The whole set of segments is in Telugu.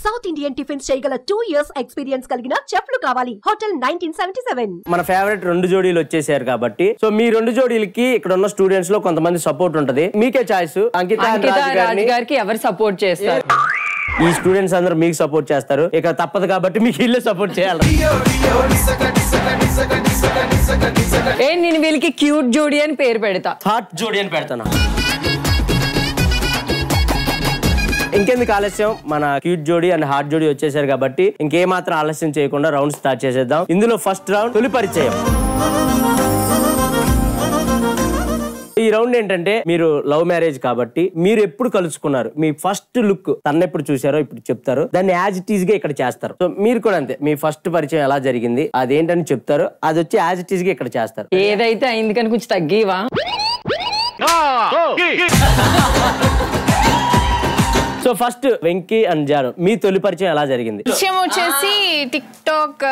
సౌత్ ఇండియన్ టిఫిన్స్ చేయగల 2 years ఎక్స్పీరియన్స్ కలిగిన చెఫ్లు కావాలి. హోటల్ 1977. మన ఫేవరెట్ 2 జోడీలు వచ్చేసారు కాబట్టి సో మీ 2 జోడీలకి ఇక్కడ ఉన్న స్టూడెంట్స్ లో కొంతమంది సపోర్ట్ ఉంటది. మీకే చాయిస్. అంకిత రాజ్ గారికి ఎవరు సపోర్ట్ చేస్తారు? ఈ స్టూడెంట్స్ అందరూ మీకు సపోర్ట్ చేస్తారు. ఇక తప్పదు కాబట్టి మీకు ఇల్లే సపోర్ట్ చేయాలి. నేను వీళ్ళకి క్యూట్ జోడీ అని పేరు పెడతా. హాట్ జోడీ అని పెడతాను. ఇంకెందుకు ఆలస్యం, మన క్యూట్ జోడీ అండ్ హాట్ జోడీ వచ్చేసారు కాబట్టి ఇంకేమాత్రం ఆలస్యం చేయకుండా రౌండ్ స్టార్ట్ చేసేద్దాం. ఇందులో ఫస్ట్ రౌండ్ తొలి పరిచయం. ఈ రౌండ్ ఏంటంటే మీరు లవ్ మ్యారేజ్ కాబట్టి మీరు ఎప్పుడు కలుసుకున్నారు, మీ ఫస్ట్ లుక్ తన ఎప్పుడు చూసారో ఇప్పుడు చెప్తారు. దాన్ని యాజ్ ఇట్ ఈజ్ గా ఇక్కడ చేస్తారు. సో మీరు కూడా అంతే, మీ ఫస్ట్ పరిచయం ఎలా జరిగింది అదేంటని చెప్తారు, అది వచ్చి యాజ్ ఇట్ ఈజ్ గా ఇక్కడ చేస్తారు. ఏదైతే అయింది కానీ కొంచెం తగ్గివా. So first Venky and Janu, మీ తొలి పరిచయం ఎలా జరిగింది? విషయం వచ్చేసి టిక్ టాక్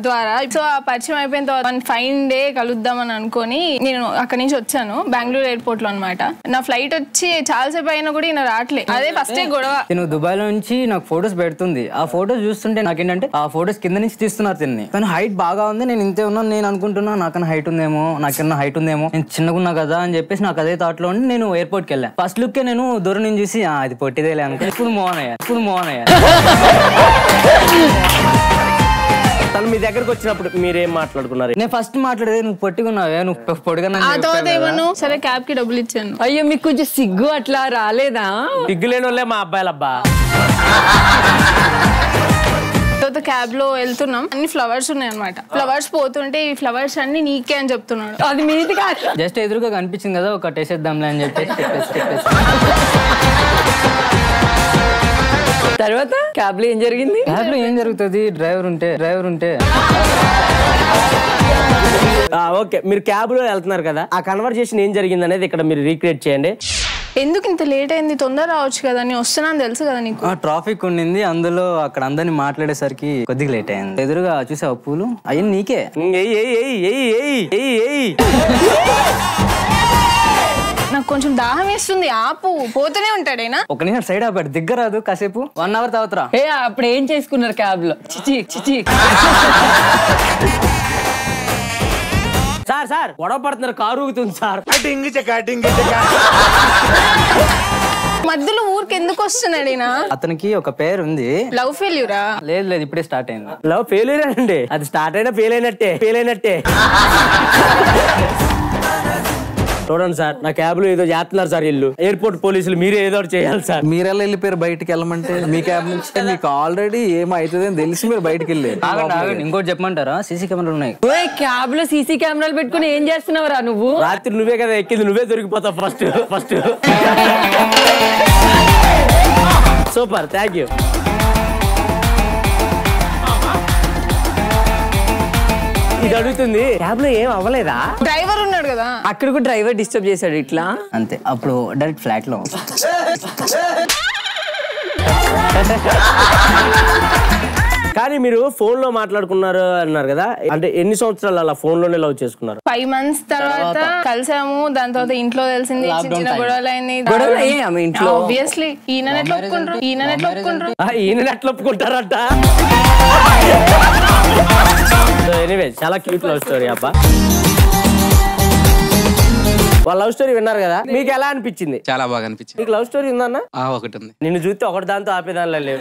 ద్వారా. సో ఆ పరిచయం అయిపోయిన తర్వాత ఫైన్ డే కలుద్దామని అనుకొని నేను అక్కడి నుంచి వచ్చాను బెంగళూరు ఎయిర్పోర్ట్ లో అనమాట. నా ఫ్లైట్ వచ్చి చాలాసేపు అయినా కూడా ఈయన రావట్లే. అదే ఫస్ట్ గొడవ. నేను దుబాయ్ లో నుంచి నాకు ఫొటోస్ పెడుతుంది. ఆ ఫొటోస్ చూస్తుంటే నాకేంటంటే ఆ ఫొటోస్ కింద నుంచి తీస్తున్నారు తిన్ని. కానీ హైట్ బాగా ఉంది, నేను ఇంతే ఉన్నాను. నేను అనుకుంటున్నా నాకన్నా హైట్ ఉందేమో, నాకన్నా హైట్ ఉందేమో, నేను చిన్నగున్నా కదా అని చెప్పేసి నాకు అదే థాట్ లో ఉండి నేను ఎయిర్పోర్ట్ కి వెళ్ళాను. ఫస్ట్ లుక్ నేను దూరం నుంచి చూసి అది పొట్టిదేలే అనుకో. ఇప్పుడు మోహన్ అయ్యా తను మీ దగ్గరకు వచ్చినప్పుడు మీరేం మాట్లాడుకున్నారు? నేను ఫస్ట్ మాట్లాడేది నువ్వు పొట్టిగున్నావే, నువ్వు పొడిగా. సరే క్యాబ్ కి డబ్బులు ఇచ్చాను. అయ్యో మీకు కొంచెం సిగ్గు అట్లా రాలేదా? సిగ్గులేని వాళ్ళే మా అబ్బాయిలబ్బా. క్యాబ్ లో వెళ్తున్నాం, అన్ని ఫ్లవర్స్ ఉన్నాయి అనమాట. ఫ్లవర్స్ పోతుంటే ఈ ఫ్లవర్స్ అన్ని నీకే అని చెప్తున్నాడు. అది మీది కాదు, జస్ట్ ఎదురుగా కనిపించింది కదా ఒక టేసేద్దాంలే అని చెప్పేసి తర్వాత క్యాబ్ లో ఏం జరిగింది? క్యాబ్ లో ఏం జరుగుతుంది, డ్రైవర్ ఉంటే ఓకే, మీరు క్యాబ్ లో వెళ్తున్నారు కదా, ఆ కన్వర్జేషన్ ఏం జరిగింది అనేది ఇక్కడ మీరు రీక్రియేట్ చేయండి. ఎందుకు ఇంత లేట్ అయింది, తొందర రావచ్చు కదా, నేను వస్తున్నాను తెలుసు కదా నీకు. ట్రాఫిక్ ఉండింది, అందులో అక్కడ అందరిని మాట్లాడేసరికి కొద్దిగా లేట్ అయింది. ఎదురుగా చూసావు పూలు అయ్యి నీకే. నాకు కొంచెం దాహం వేస్తుంది, ఆపు. పోతూనే ఉంటాడేనా. ఒక నిమిషం సైడ్ ఆపాడు, దిగ్గరాదు కాసేపు 1 hour తాగుతురా. అప్పుడు ఏం చేసుకున్నారు క్యాబ్ లో? చిచి సార్ గొడవ పడుతున్నారు, కారు ఊగుతుంది సార్. మధ్యలో ఊరికి ఎందుకు వస్తున్నాడేనా? అతనికి ఒక పేరు ఉంది. లవ్ ఫెయిల్యూరా? లేదు ఇప్పుడే స్టార్ట్ అయింది. లవ్ ఫెయిల్యూర్ అండి, అది స్టార్ట్ అయినా ఫెయిల్ అయినట్టే. చూడండి సార్, నా క్యాబ్ లో ఏదో చేస్తున్నారు సార్ ఇల్లు. ఎయిర్పోర్ట్ పోలీసులు మీరే ఏదో చేయాలి సార్. మీరెలా వెళ్ళిపోయారు బయటకి వెళ్ళమంటే? మీ క్యాబ్ నుంచి మీకు ఆల్రెడీ ఏమైతుంది అని తెలిసి మీరు బయటకి వెళ్ళారు. ఇంకోటి చెప్పమంటారా? సీసీ కెమెరాలు ఉన్నాయి. క్యాబ్ లో సీసీ కెమెరాలు పెట్టుకుని ఏం చేస్తున్నావురా నువ్వు? రాత్రి నువ్వే కదా ఎక్కింది, నువ్వే దొరికిపోతావు ఫస్ట్. Super, thank you. ఇది అడుగుతుంది, క్యాబ్ లో ఏం అవ్వలేదా? డ్రైవర్ ఉన్నాడు కదా, అక్కడ కూడా డ్రైవర్ డిస్టర్బ్ చేశాడు ఇట్లా అంతే. అప్పుడు డైరెక్ట్ ఫ్లాట్ లో. కానీ మీరు ఫోన్ లో మాట్లాడుకున్నారు అన్నారు కదా, అంటే ఎన్ని సంవత్సరాలు అలా ఫోన్ లోనే లవ్ చేసుకున్నారు? 5 months తర్వాత కలిసాము. దాని తర్వాత ఇంట్లో తెలిసింది, చిన్న గొడవలు అయింది. ఇంట్లో ఆబ్వియస్లీ ఈయన ఎట్లా ఒప్పుకుంటారంట. ఎనీవే, చాలా క్యూట్ లవ్ స్టోరీ అబ్బా. వాళ్ళ లవ్ స్టోరీ విన్నారు కదా, మీకు ఎలా అనిపించింది? చాలా బాగా అనిపించింది. మీకు లవ్ స్టోరీ ఉందన్న? ఒకటి ఉంది. నిన్ను చూస్తే ఒకటి దాంతో ఆపేదానిలో లేవు.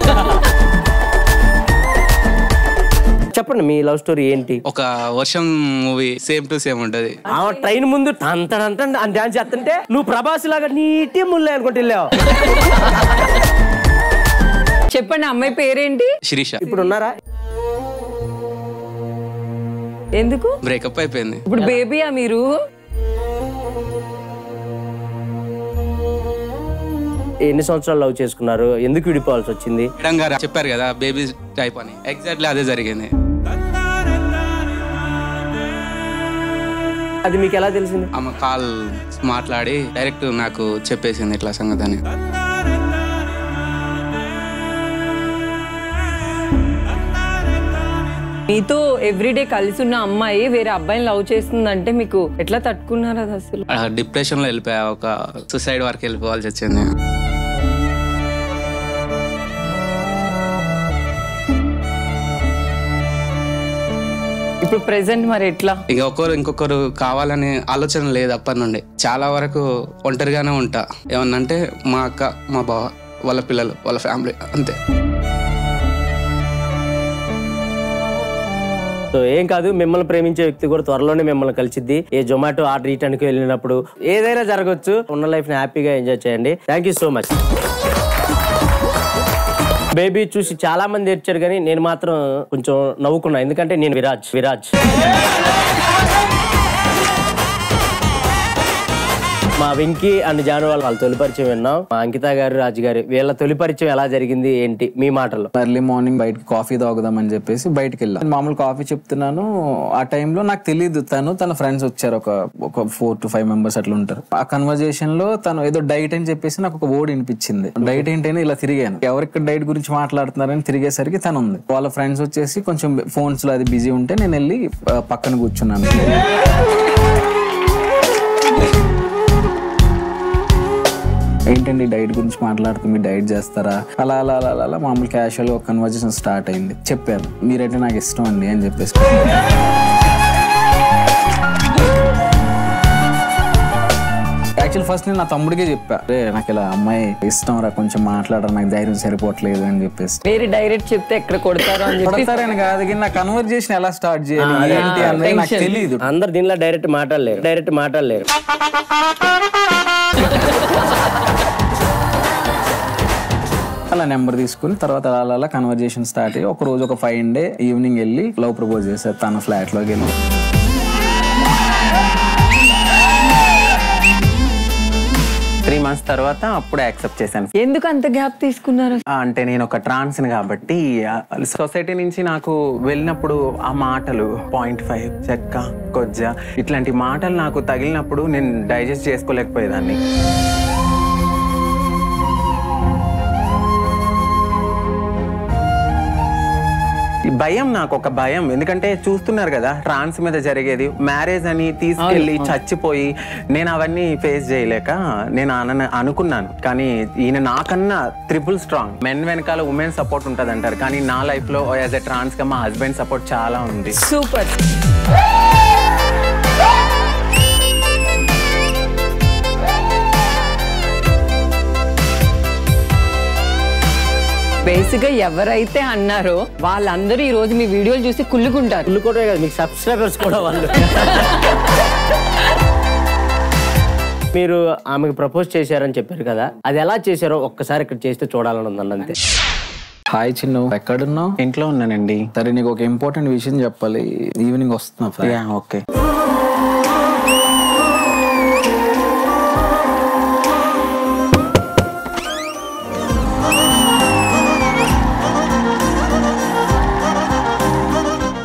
చెప్పండి మీ లవ్ స్టోరీ ఏంటి? ఒక వర్షం మూవీ సేమ్ టు సేమ్ ఉంటది. ఆ ట్రైన్ ముందు అని డాన్స్ చేస్తుంటే నువ్వు ప్రభాస్ లాగా నీటి ముల్లే అనుకుంటే వెళ్ళావు. చెప్పండి, అమ్మాయి పేరేంటి? శిరీష. ఇప్పుడు ఉన్నారా? ఎందుకు బ్రేకప్ అయిపోయింది. ఇప్పుడు బేబీయా మీరు? ఎన్ని సంవత్సరాలు లవ్ చేసుకున్నారు, ఎందుకు విడిపోవాల్సి వచ్చింది? మేడం గారు చెప్పారు కదా బేబీ టైప్ అని, ఎగ్జాక్ట్లీ అదే జరిగింది. అది మీకు ఎలా తెలిసింది? ఆమె కాల్ మాట్లాడి డైరెక్ట్ నాకు చెప్పేసింది ఇట్లా సంగతి అని. మీతో ఎవ్రీడే కలిసి ఉన్న అమ్మాయి వేరే అబ్బాయిని లవ్ చేస్తుందంటే మీకు ఎట్లా తట్టుకున్నారు? అది అసలు డిప్రెషన్ లో వెళ్ళిపోయా, ఒక సూసైడ్ వరకు వెళ్ళిపోవాల్సి వచ్చింది. ఇప్పుడు ప్రెసెంట్ మరి ఎట్లా? ఇక ఇంకొకరు కావాలనే ఆలోచన లేదు అప్పటి నుండి. చాలా వరకు ఒంటరిగానే ఉంటా. ఏమన్నంటే మా అక్క, మా బావ, వాళ్ళ పిల్లలు, వాళ్ళ ఫ్యామిలీ, అంతే. సో ఏం కాదు, మిమ్మల్ని ప్రేమించే వ్యక్తి కూడా త్వరలోనే మిమ్మల్ని కలిసిద్ది. ఏ జొమాటో ఆర్డర్ ఇయటానికి వెళ్ళినప్పుడు ఏదైనా జరగచ్చు. ఉన్న లైఫ్ ని హ్యాపీగా ఎంజాయ్ చేయండి. Thank you so much. Baby చూసి చాలా మంది ఏడ్చారు కానీ నేను మాత్రం కొంచెం నవ్వుకున్నా, ఎందుకంటే నేను విరాజ్ మా వెంకీ అండ్ జాను వాళ్ళ తొలి పరిచయం విన్నాం. మా అంకిత గారు, రాజు గారు, వీళ్ళ తొలి పరిచయం ఎలా జరిగింది ఏంటి మీ మాటల్లో? ఎర్లీ మార్నింగ్ బయటకి కాఫీ తాగుదామని చెప్పేసి బయటకు వెళ్ళాను. మామూలు కాఫీ చెప్తున్నాను. ఆ టైంలో నాకు తెలియదు తన ఫ్రెండ్స్ వచ్చారు. ఒక 4 to 5 మెంబర్స్ అట్లా ఉంటారు. ఆ కన్వర్జేషన్ లో తను ఏదో డైట్ అని చెప్పేసి నాకు ఒక వర్డ్ వినిపించింది. డైట్ ఏంటని ఇలా తిరిగాను. ఎవరికి డైట్ గురించి మాట్లాడుతున్నారని తిరిగేసరికి తను ఉంది. వాళ్ళ ఫ్రెండ్స్ వచ్చేసి కొంచెం ఫోన్స్ లో అది బిజీ ఉంటే నేను వెళ్ళి పక్కన కూర్చున్నాను. ఏంటండి డైట్ గురించి మాట్లాడుతుంది, మీరు డైట్ చేస్తారా? అలా మామూలు క్యాషువల్ ఒక కన్వర్జేషన్ స్టార్ట్ అయింది. చెప్పాను మీరైతే నాకు ఇష్టం అండి అని చెప్పేసి. యాక్చువల్ ఫస్ట్ నేను నా తమ్ముడికే చెప్పా, నాకు ఇలా అమ్మాయి ఇష్టం రా, కొంచెం మాట్లాడరా, నాకు ధైర్యం సరిపోవట్లేదు అని చెప్పేసి. వేరే డైరెక్ట్ చెప్తే ఎక్కడ కొడతారని కాదు, కానీ నా కన్వర్జేషన్ ఎలా స్టార్ట్ చేయాలి ఏంటి అనేది నాకు తెలియదు. అందరు దీనిలో డైరెక్ట్ మాట్లాడలేరు. అలా నెంబర్ తీసుకుని తర్వాత అలా కన్వర్జేషన్ స్టార్ట్ అయ్యి ఒక రోజు ఒక 5 day ఈవినింగ్ వెళ్ళి లవ్ ప్రపోజ్ చేశారు తన ఫ్లాట్ లోకి వెళ్ళి. 3 months తర్వాత అప్పుడు యాక్సెప్ట్ చేశాను. ఎందుకు అంత గ్యాప్ తీసుకున్నారు? అంటే నేను ఒక ట్రాన్స్ కాబట్టి సొసైటీ నుంచి నాకు వెళ్ళినప్పుడు ఆ మాటలు 0.5 చెక్క కొజ్జ ఇట్లాంటి మాటలు నాకు తగిలినప్పుడు నేను డైజెస్ట్ చేసుకోలేకపోయేదాన్ని. భయం, నాకు ఒక భయం. ఎందుకంటే చూస్తున్నారు కదా ట్రాన్స్ మీద జరిగేది. మ్యారేజ్ అని తీసుకెళ్లి చచ్చిపోయి నేను అవన్నీ ఫేస్ చేయలేక నేను అనుకున్నాను. కానీ ఈయన నాకన్నా ట్రిపుల్ స్ట్రాంగ్. మెన్ వెనకాల ఉమెన్ సపోర్ట్ ఉంటది అంటారు, కానీ నా లైఫ్ లో యాజ్ ఎ ట్రాన్స్ గా మా హస్బెండ్ సపోర్ట్ చాలా ఉంది. సూపర్. బేసిక్ గా ఎవరైతే అన్నారో వాళ్ళందరూ ఈ రోజు మీ వీడియోలు చూసి కుళ్ళుకుంటారు. కుళ్ళుకోవడమే కదా, మీకు సబ్స్క్రైబర్స్ కూడా వాళ్ళు. మీరు ఆమెకు ప్రపోజ్ చేశారని చెప్పారు కదా, అది ఎలా చేశారో ఒక్కసారి ఇక్కడ చేస్తే చూడాలని ఉందండి అంతే. హాయ్ చిన్ను, ఎక్కడున్నావు? ఇంట్లో ఉన్నానండి. సరే నీకు ఒక ఇంపార్టెంట్ విషయం చెప్పాలి. ఈవినింగ్ వస్తున్నా. ఓకే.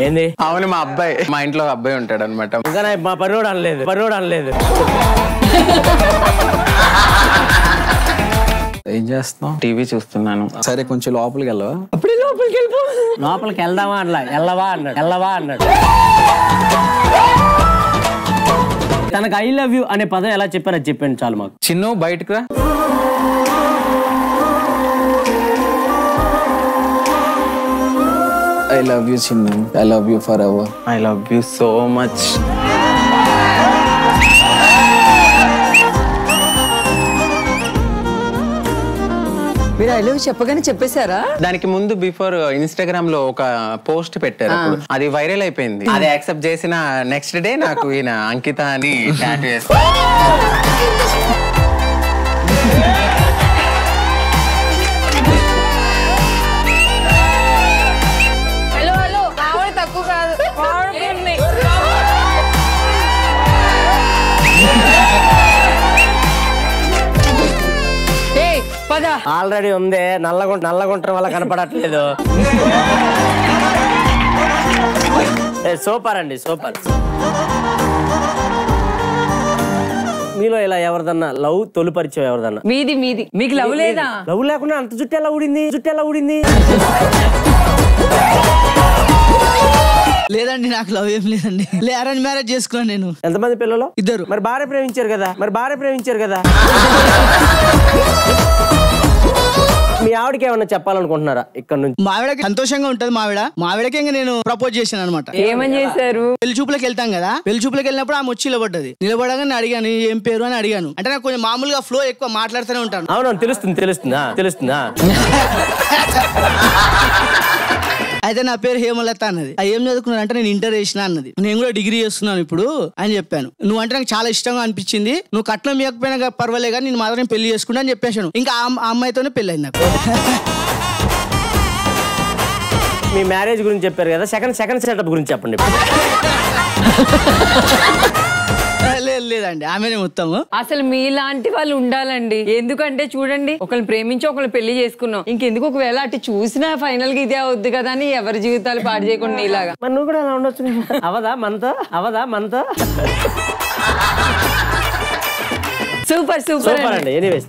ఏంది? అవును, మా అబ్బాయి, మా ఇంట్లో అబ్బాయి ఉంటాడు అనమాట. మా పనివాడు అనలేదు. ఏం చేస్తున్నావు? టీవీ చూస్తున్నాను. సరే కొంచెం లోపలికి వెళ్ళవా? అప్పుడే లోపలికి వెళ్దామా వెళ్ళవా అన్నాడు. తనకు ఐ లవ్ యూ అనే పదం ఎలా చెప్పారో అది చెప్పండి చాలు మాకు. చిన్ను బయటకు రా. I love you Chinnu. I love you forever. I love you so much. మీరు ఐ లవ్ చెప్పగానే చెప్పేశారా? దానికి ముందు బిఫోర్ ఇన్స్టాగ్రామ్ లో ఒక పోస్ట్ పెట్టారు, అది వైరల్ అయిపోయింది. అది యాక్సెప్ట్ చేసిన నెక్స్ట్ డే నాకు ఈయన అంకిత అని టాటూ వేస్తారు. ఆల్రెడీ ఉంది, నల్లగుంటం వల్ల కనపడట్లేదు. సూపర్ అండి, సూపర్. మీలో ఇలా ఎవరిదన్నా లవ్ తొలి పరిచయం ఎవరిదన్నా? మీది మీకు లవ్ లేదా? లవ్ లేకుండా అంత జుట్టు ఎలా ఊడింది? లేదండి, నాకు లవ్ ఏం లేదండి. అరేంజ్ మ్యారేజ్ చేసుకున్నాను నేను. ఎంతమంది పిల్లలు? 2. మరి భార్య ప్రేమించారు కదా. మీ ఆవిడకి ఏమన్నా చెప్పాలనుకుంటున్నారా ఇక్కడ నుంచి? మావిడకి సంతోషంగా ఉంటది. మావిడకి ఇంకా నేను ప్రపోజ్ చేశాను అనమాట. ఏమని చేశారు? పెళ్లి చూపులకు వెళ్తాం కదా, పెళ్లి చూపులకు వెళ్ళినప్పుడు ఆమె వచ్చి నిలబడగా నేను అడిగాను ఏం పేరు అని అడిగాను. అంటే నాకు కొంచెం మామూలుగా ఫ్లో ఎక్కువ మాట్లాడుతూనే ఉంటాను. అవును, తెలుస్తుందా అయితే నా పేరు హేమలత అన్నది. ఏం చదువుకున్నాను అంటే నేను ఇంటర్ చేసిన అన్నది. నేను కూడా డిగ్రీ చేస్తున్నాను ఇప్పుడు అని చెప్పాను. నువ్వు అంటే నాకు చాలా ఇష్టంగా అనిపించింది, నువ్వు కట్నం ఇవ్వకపోయినా పర్వాలే కానీ నేను మాత్రం పెళ్లి చేసుకుంటా అని చెప్పేశాను. ఇంకా ఆ అమ్మాయితోనే పెళ్లి అయింది నాకు. మీ మ్యారేజ్ గురించి చెప్పారు కదా, సెకండ్ సెటప్ గురించి చెప్పండి. లేదండి, ఆమెనే మొత్తము. అసలు మీలాంటి వాళ్ళు ఉండాలండి. ఎందుకంటే చూడండి, ఒకరిని ప్రేమించి ఒకరిని పెళ్లి చేసుకున్నాం, ఇంకెందుకు ఒకవేళ అటు చూసినా ఫైనల్ గా ఇదే అవుద్ది కదా అని ఎవరి జీవితాలు పాడు చేయకుండా నీలాగా. మరి నువ్వు కూడా అలా ఉండొచ్చు. అవదా మనతో సూపర్ అండి. ఎనీవేస్,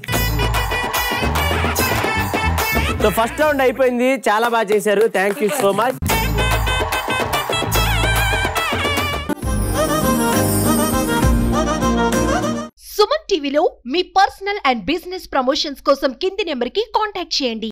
సో ఫస్ట్ రౌండ్ అయిపోయింది, చాలా బాగా చేశారు. Thank you so much. Suman టీవీలో మీ పర్సనల్ అండ్ బిజినెస్ ప్రమోషన్స్ కోసం కింది నెంబర్ కి కాంటాక్ట్ చేయండి.